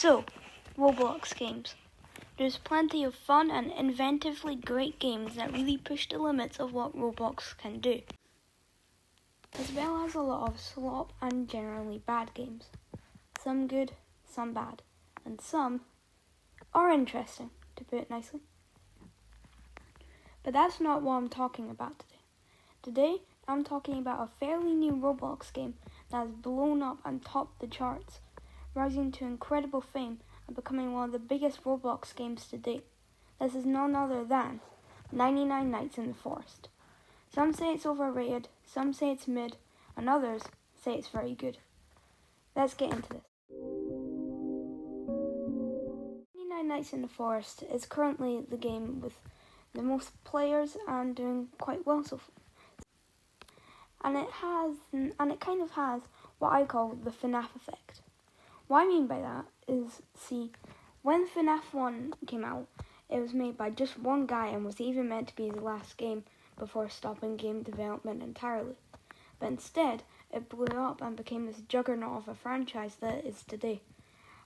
So, Roblox games. There's plenty of fun and inventively great games that really push the limits of what Roblox can do, as well as a lot of slop and generally bad games. Some good, some bad, and some are interesting, to put it nicely. But that's not what I'm talking about today. Today, I'm talking about a fairly new Roblox game that has blown up and topped the charts, rising to incredible fame and becoming one of the biggest Roblox games to date. This is none other than 99 Nights in the Forest. Some say it's overrated, some say it's mid, and others say it's very good. Let's get into this. 99 Nights in the Forest is currently the game with the most players and doing quite well so far. And it kind of has what I call the FNAF effect. What I mean by that is, see, when FNAF 1 came out, it was made by just one guy and was even meant to be his last game before stopping game development entirely. But instead, it blew up and became this juggernaut of a franchise that it is today.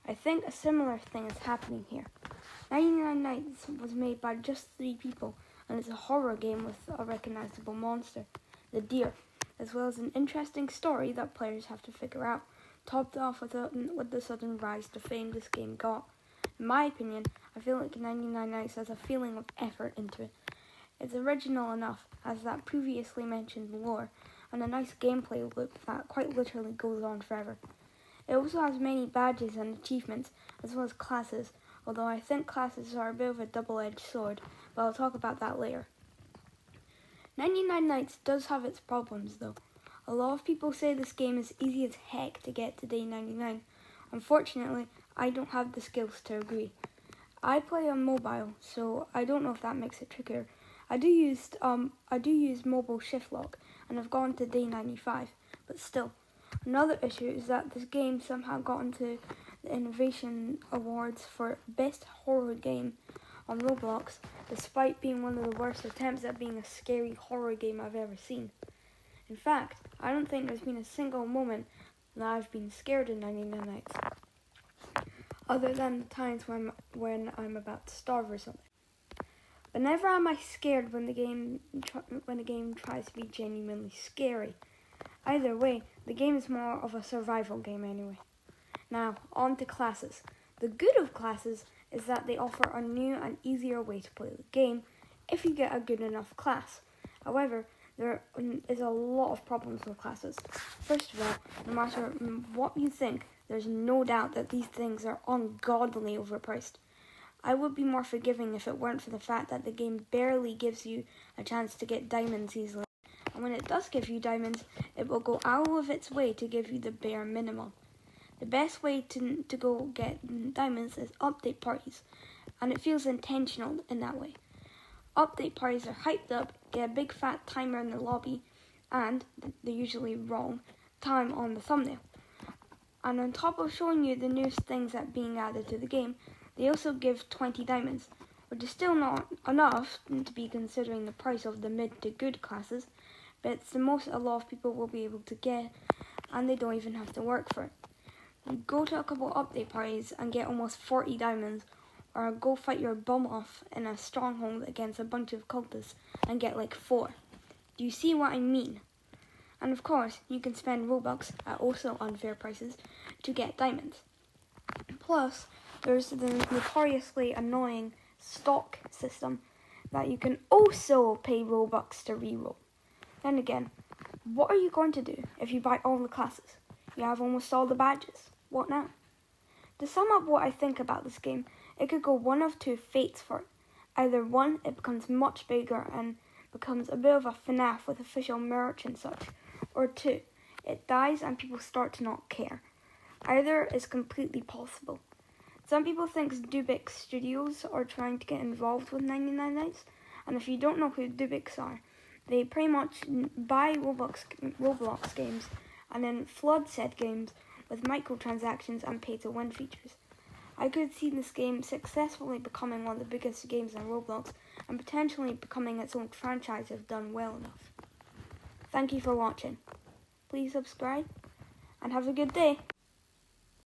I think a similar thing is happening here. 99 Nights was made by just 3 people, and it's a horror game with a recognizable monster, the deer, as well as an interesting story that players have to figure out, topped off with the sudden rise to fame this game got. In my opinion, I feel like 99 Nights has a feeling of effort into it. It's original enough, has that previously mentioned lore, and a nice gameplay loop that quite literally goes on forever. It also has many badges and achievements, as well as classes, although I think classes are a bit of a double-edged sword, but I'll talk about that later. 99 Nights does have its problems though. A lot of people say this game is easy as heck to get to day 99. Unfortunately, I don't have the skills to agree. I play on mobile, so I don't know if that makes it trickier. I do use mobile shift lock, and I've gone to day 95, but still. Another issue is that this game somehow got into the Innovation Awards for Best Horror Game on Roblox, despite being one of the worst attempts at being a scary horror game I've ever seen. In fact, I don't think there's been a single moment that I've been scared in 99 Nights, other than the times when I'm about to starve or something. But never am I scared when the game tries to be genuinely scary. Either way, the game is more of a survival game anyway. Now, on to classes. The good of classes is that they offer a new and easier way to play the game if you get a good enough class. However, there is a lot of problems with classes. First of all, no matter what you think, there's no doubt that these things are ungodly overpriced. I would be more forgiving if it weren't for the fact that the game barely gives you a chance to get diamonds easily. And when it does give you diamonds, it will go out of its way to give you the bare minimum. The best way to go get diamonds is update parties, and it feels intentional in that way. Update parties are hyped up, get a big fat timer in the lobby, and, they're usually wrong, time on the thumbnail. And on top of showing you the newest things that are being added to the game, they also give 20 diamonds, which is still not enough to be considering the price of the mid to good classes, but it's the most a lot of people will be able to get, and they don't even have to work for it. You go to a couple update parties and get almost 40 diamonds, or go fight your bum off in a stronghold against a bunch of cultists and get like 4. Do you see what I mean? And of course, you can spend Robux at also unfair prices to get diamonds. Plus, there's the notoriously annoying stock system that you can also pay Robux to reroll. Then again, what are you going to do if you buy all the classes? You have almost all the badges. What now? To sum up what I think about this game, it could go one of two fates for it. Either one, it becomes much bigger and becomes a bit of a FNAF with official merch and such. Or 2, it dies and people start to not care. Either is completely possible. Some people think Dubik Studios are trying to get involved with 99 Nights, and if you don't know who Dubiks are, they pretty much buy Roblox games and then flood said games with microtransactions and pay-to-win features. I could see this game successfully becoming one of the biggest games on Roblox and potentially becoming its own franchise if done well enough. Thank you for watching. Please subscribe and have a good day.